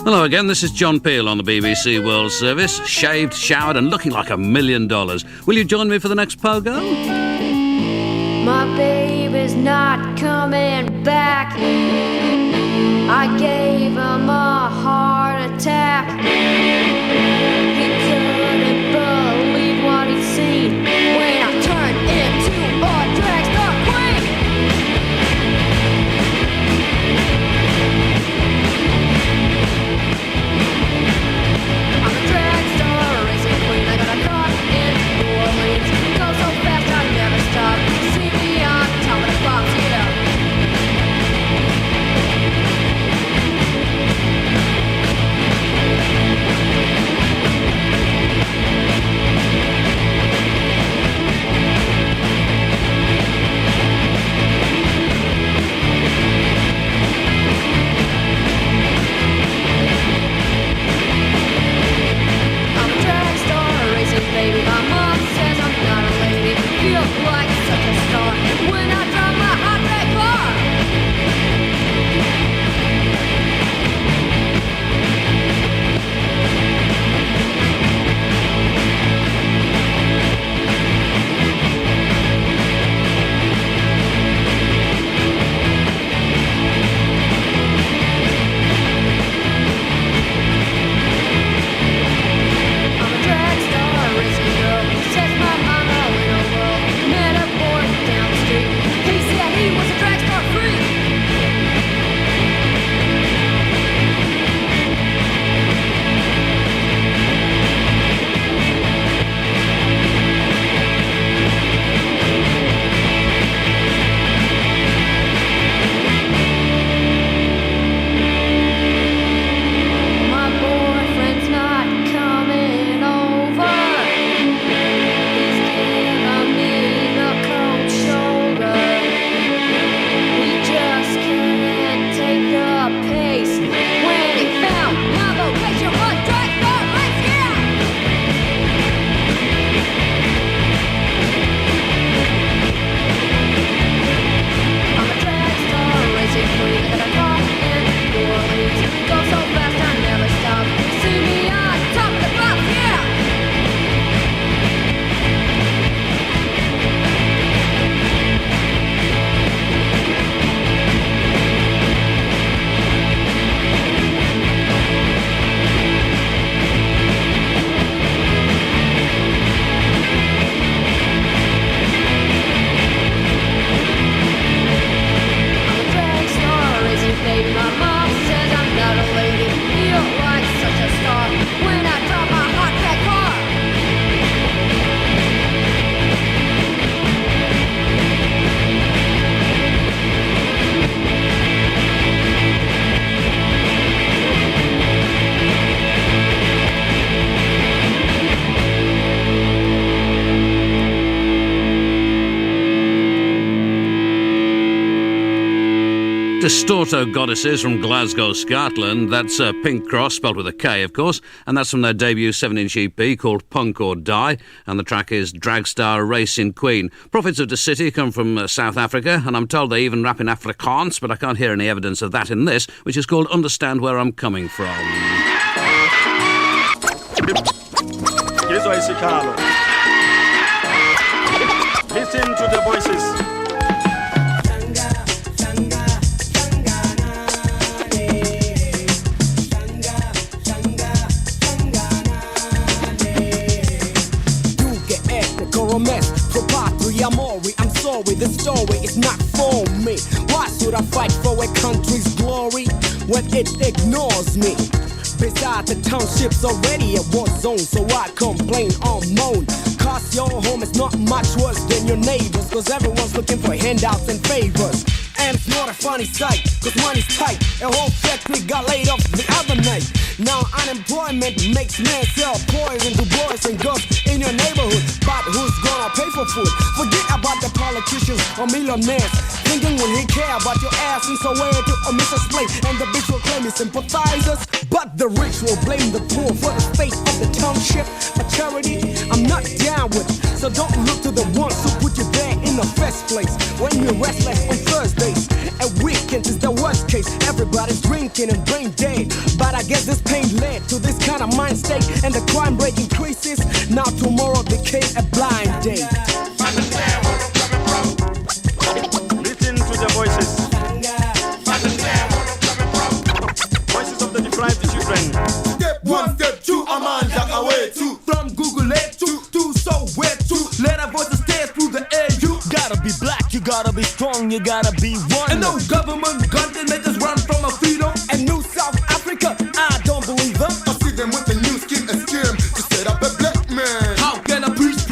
Hello again, this is John Peel on the BBC World Service, shaved, showered and looking like $1 million. Will you join me for the next pogo? My baby's not coming back. I gave him a heart attack. He couldn't believe what he'd seen when I turned into a drag star queen. I'm a drag star racing queen. I got a car in New Orleans. Go so fast I never stop. See me on top of the pops, yeah. Baby, my mom says I'm not a lady. Feel like such a star when I drive my hot red Distorto Goddesses from Glasgow, Scotland. That's Pink Cross, spelled with a K, of course, and that's from their debut 7-inch EP called Punk or Die, and the track is Dragstar Racing Queen. Prophets of the City come from South Africa, and I'm told they even rap in Afrikaans, but I can't hear any evidence of that in this, which is called Understand Where I'm Coming From. Listen to the voices. I'm sorry, the story is not for me. Why should I fight for a country's glory when it ignores me? Besides, the township's already a war zone, so I complain or moan. Cause your home is not much worse than your neighbors, cause everyone's looking for handouts and favors. And it's not a funny sight, cause money's tight. A whole factory got laid off the other night. Now unemployment makes men sell poison to boys and girls in your neighborhood. But who's gonna pay for food? Forget about the politicians or millionaires. Thinking will he care about your ass in some way to Mrs. Slate? And the bitch will claim his sympathizers. But the rich will blame the poor for the state of the township. A charity I'm not down with. So don't look to the ones who put you there in in the first place. When you're restless on Thursdays and weekends is the worst case. Everybody's drinking and brain dead, but I guess this pain led to this kind of mind state, and the crime rate increases. Now tomorrow became a blind date. Listen to the voices. Voices of the deprived children. Step one, step two, a man jack away two. From Google it to so where to. Let our voices stay through the air. You Gotta be black, you gotta be strong, you gotta be one. and no government gun can make us run from our freedom. And New South Africa, I don't believe them. I see them with a new scheme and scheme to set up a black man. How can I preach,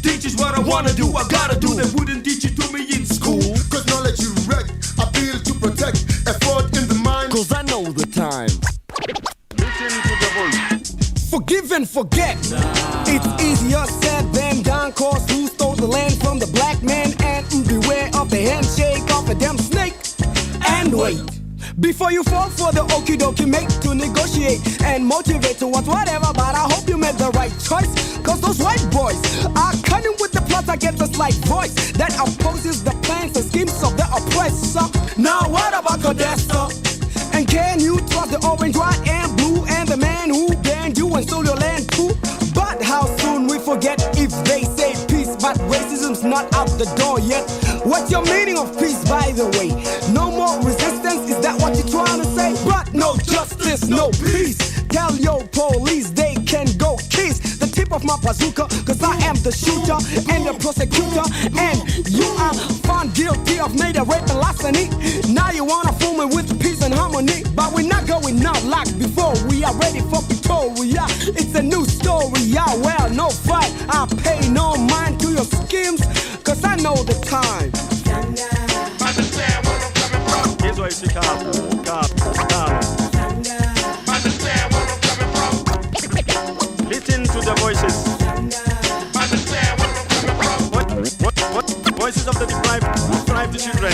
teach is what I wanna do. I gotta do. They wouldn't teach it to me in school. Cause knowledge you wreck, appeal to protect, effort in the mind. Cause I know the time. Listen to the voice. Forgive and forget. It's easier said than done. Cause who stole the land from the black man? And beware of the handshake of a damn snake. And wait, before you fall for the okie dokie, make to negotiate and motivate towards whatever. But I hope you made the right choice. Cause those white boys are cunning with the plots against a slight voice that opposes the plans and schemes of the oppressor. Now what about Codesta? And can you trust the orange, white, and blue, and the man who banned you and stole your land too? But how soon we forget if they say peace, but racism's not out the door yet. What's your meaning of peace, by the way? No more resistance, is that what you're trying to say? But no justice, no peace. Tell your police they can go kiss the tip of my bazooka, cause I am the shooter and the prosecutor. And you are found guilty of murder, rape, and larceny. Now you wanna fool me with peace and harmony, but we're not going out like before. We are ready for Pretoria. It's a new story, yeah, well, no fight. I pay no mind to your schemes, cause I know the time. Here's why you see Carlos. Listen to the voices. Voices of the deprived children.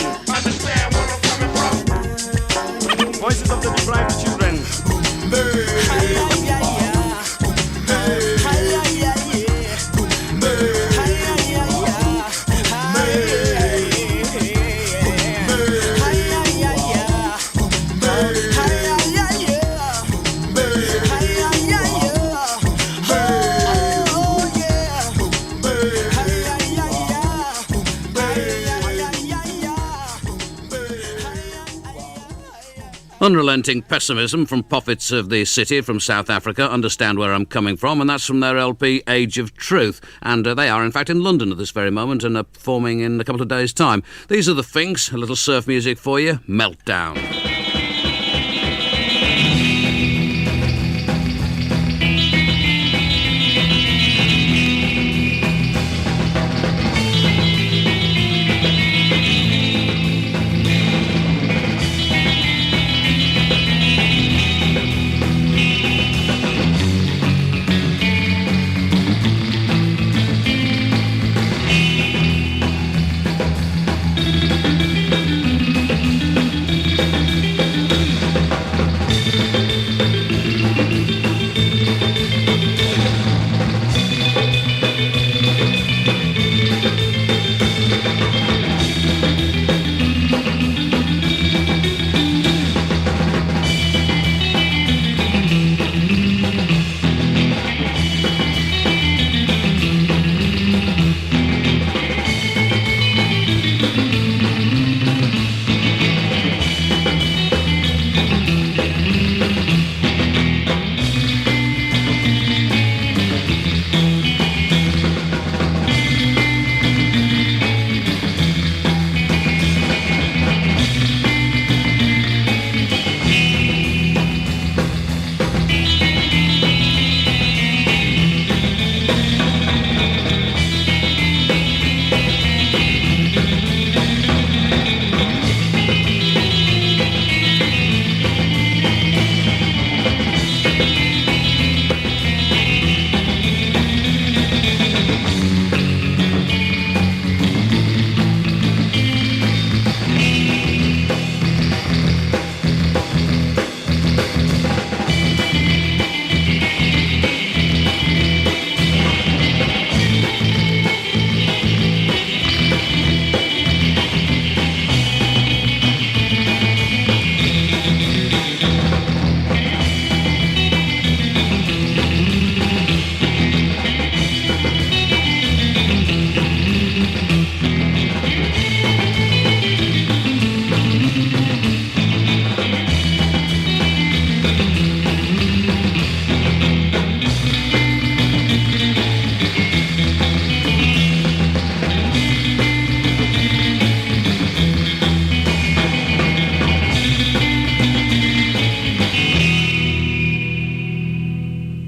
Voices of the deprived children. Unrelenting pessimism from prophets of the city from South Africa. Understand where I'm coming from, and that's from their LP Age of Truth. And they are, in fact, in London at this very moment and are performing in a couple of days' time. These are the Finks, a little surf music for you, Meltdown.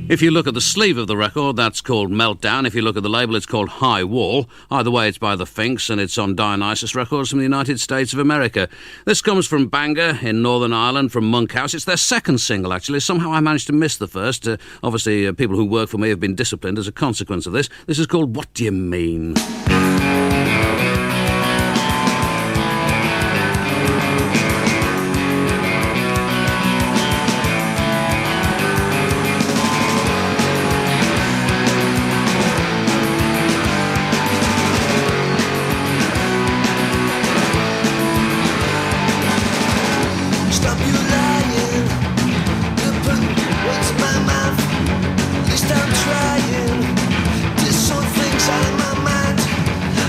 If you look at the sleeve of the record, that's called Meltdown. If you look at the label, it's called High Wall. Either way, it's by the Finks, and it's on Dionysus Records from the United States of America. This comes from Bangor in Northern Ireland, from Monkhouse. It's their second single, actually. Somehow I managed to miss the first. Obviously, people who work for me have been disciplined as a consequence of this. This is called What Do You Mean? Stop you lying, you're putting words in my mouth. At least I'm trying to sort things out of my mind.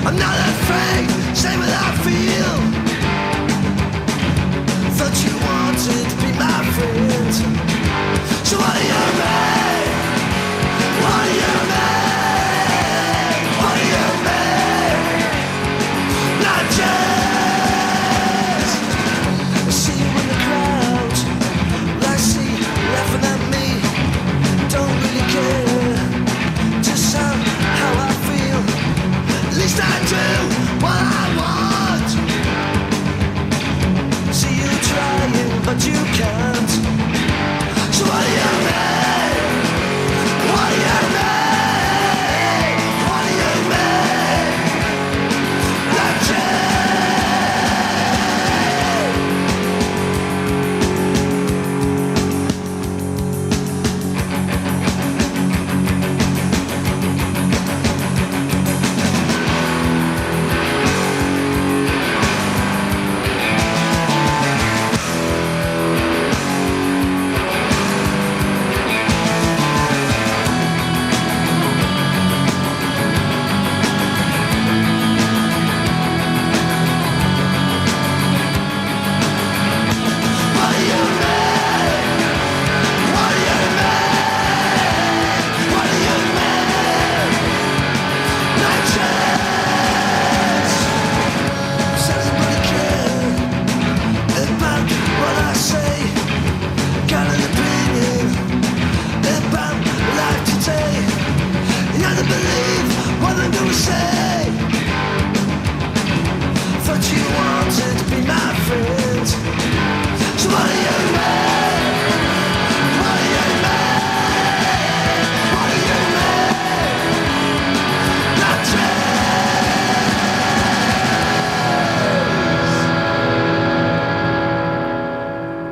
I'm not afraid, say what I feel. Thought you wanted to be my friend. So what do you mean? What do you mean? What do you mean? Not just I see you in the crowd, well, I see you laughing at me. Don't really care, just how I feel. At least I do what I want. See you trying, but you can't. So what do you mean? What do you mean? What do you mean? Not just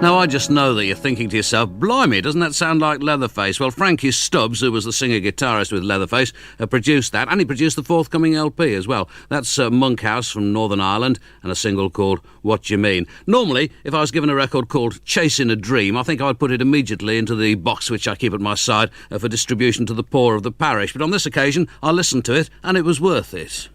Now, I just know that you're thinking to yourself, blimey, doesn't that sound like Leatherface? Well, Frankie Stubbs, who was the singer-guitarist with Leatherface, produced that, and he produced the forthcoming LP as well. That's Monkhouse from Northern Ireland, and a single called What Do You Mean? Normally, if I was given a record called Chasing a Dream, I think I'd put it immediately into the box which I keep at my side for distribution to the poor of the parish. But on this occasion, I listened to it, and it was worth it.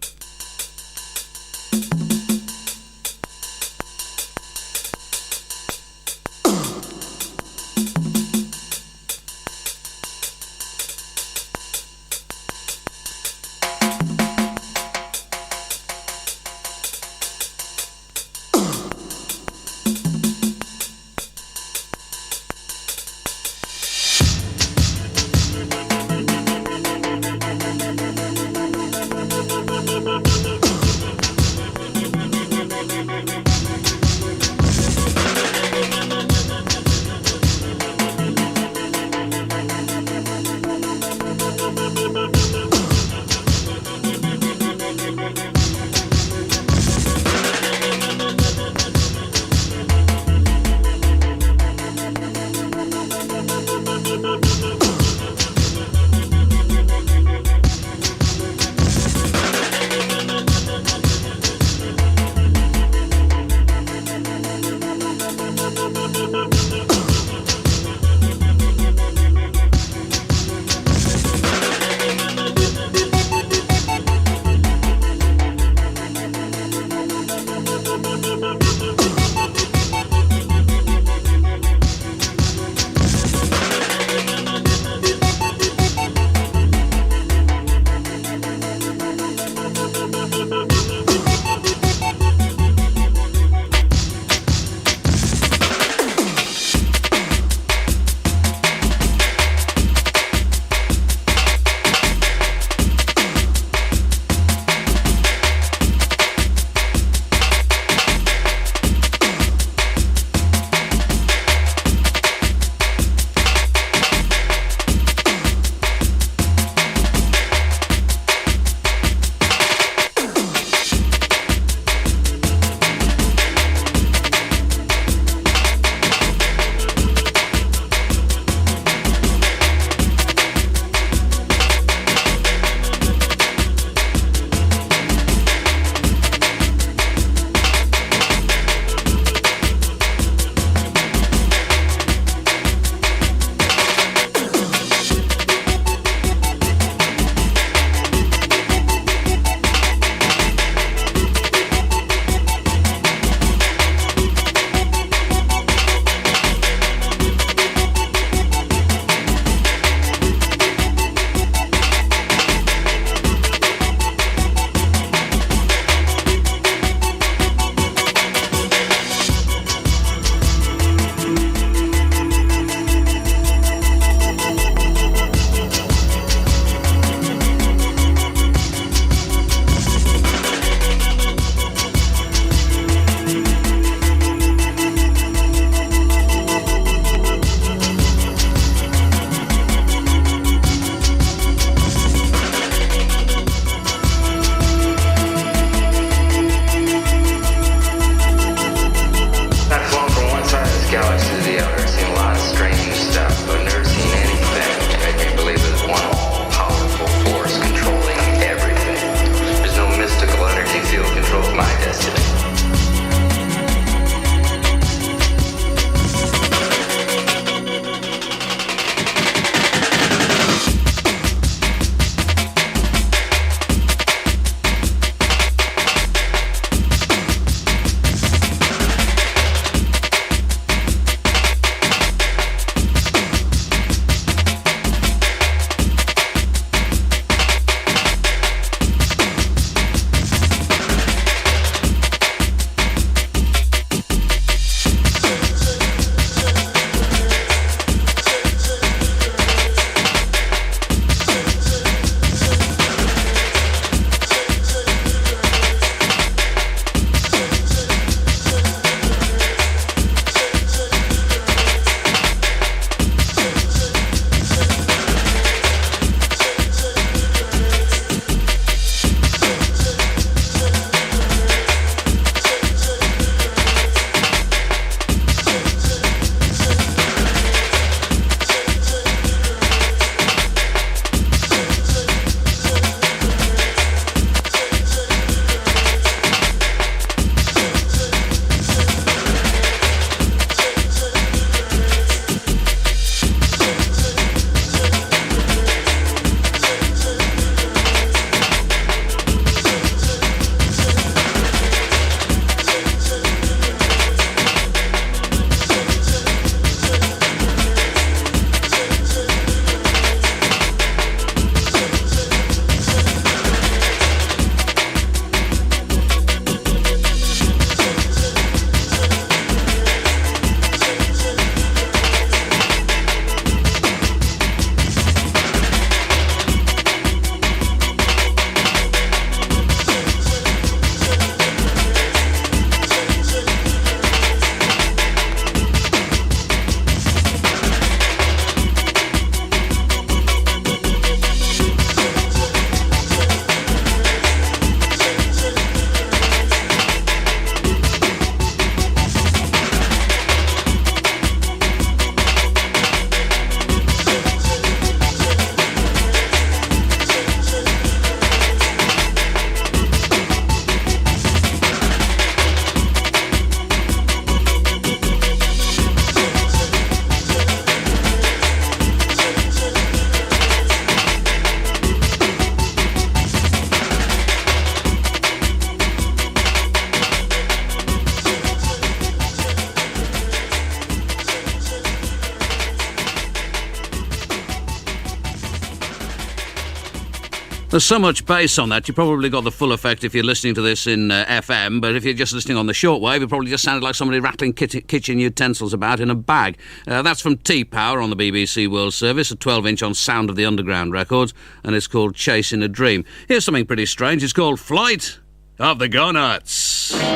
There's so much bass on that, you probably got the full effect if you're listening to this in FM, but if you're just listening on the shortwave, it probably just sounded like somebody rattling kitchen utensils about in a bag. That's from T-Power on the BBC World Service, a 12-inch on Sound of the Underground Records, and it's called Chasing a Dream. Here's something pretty strange. It's called Flight of the Go-Nuts. Flight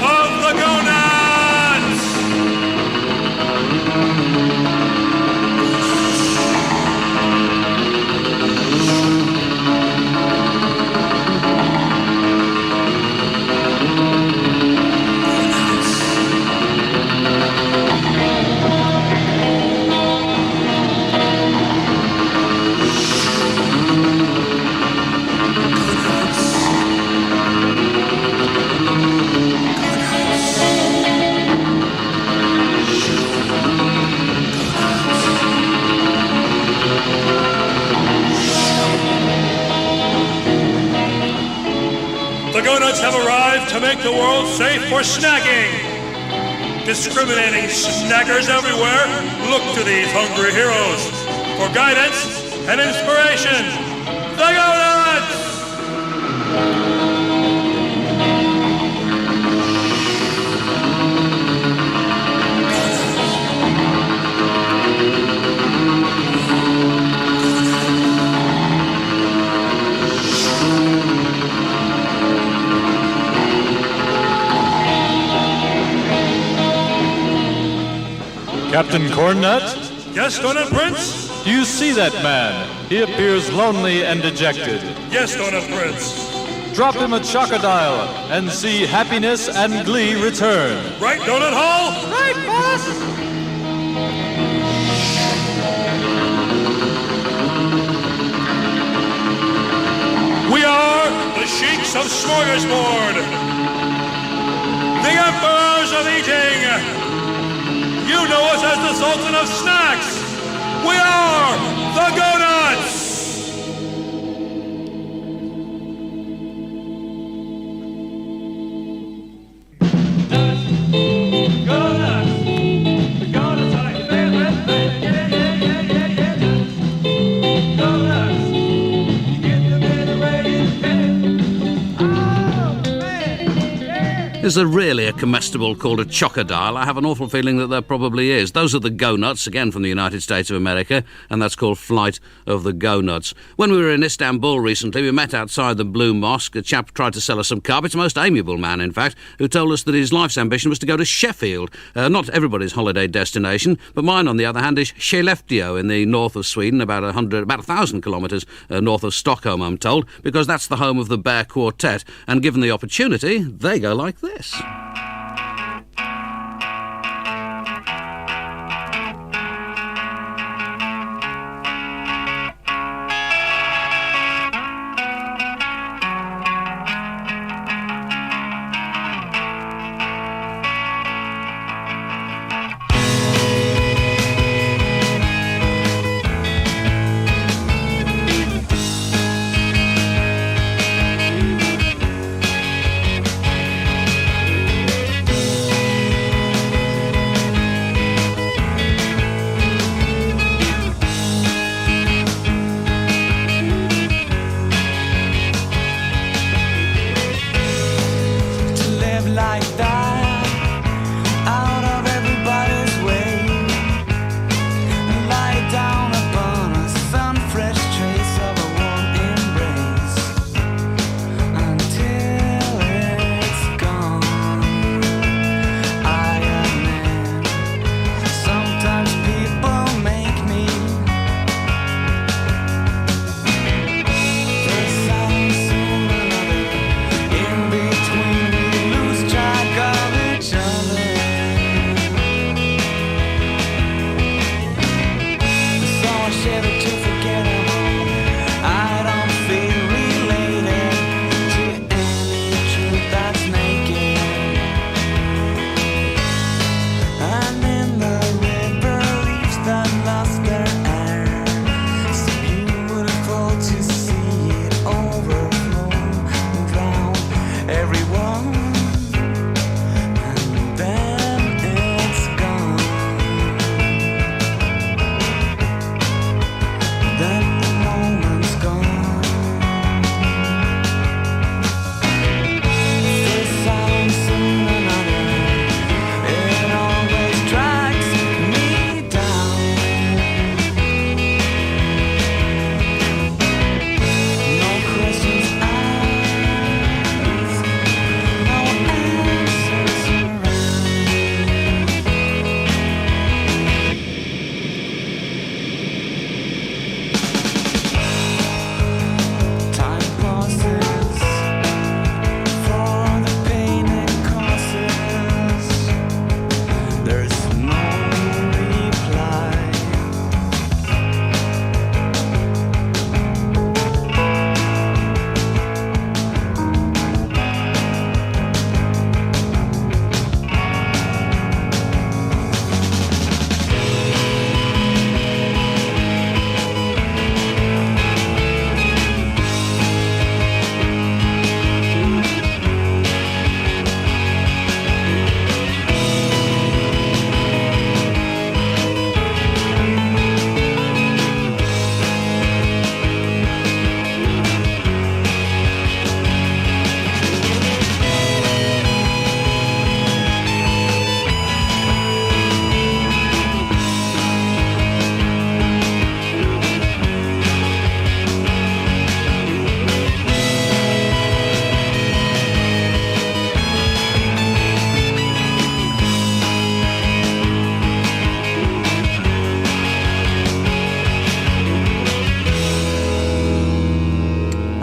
of the Go-Nuts! The Go-Nuts have arrived to make the world safe for snagging. Discriminating snaggers everywhere look to these hungry heroes for guidance and inspiration. The Go-Nuts! Captain Cornet? Yes, Donut Prince? Do you see that man? He appears lonely and dejected. Yes, Donut Prince. Drop him a chocodile and see happiness and glee return. Right, Donut Hall? Right, boss! We are the Sheiks of Smorgasbord, the Emperors of Eating. You know us as the Sultan of Snacks. We are the Go-Nuts. Is there really a comestible called a chocodile? I have an awful feeling that there probably is. Those are the Go-Nuts, again from the United States of America, and that's called Flight of the Go-Nuts. When we were in Istanbul recently, we met outside the Blue Mosque. A chap tried to sell us some carpets, a most amiable man, in fact, who told us that his life's ambition was to go to Sheffield. Not everybody's holiday destination, but mine, on the other hand, is Skellefteå in the north of Sweden, about 1,000 kilometres north of Stockholm, I'm told, because that's the home of the Bear Quartet. And given the opportunity, they go like this.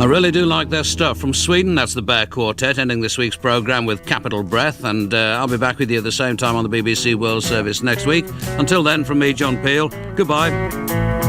I really do like their stuff. From Sweden, that's the Bear Quartet, ending this week's programme with Capital Breath, and I'll be back with you at the same time on the BBC World Service next week. Until then, from me, John Peel, goodbye.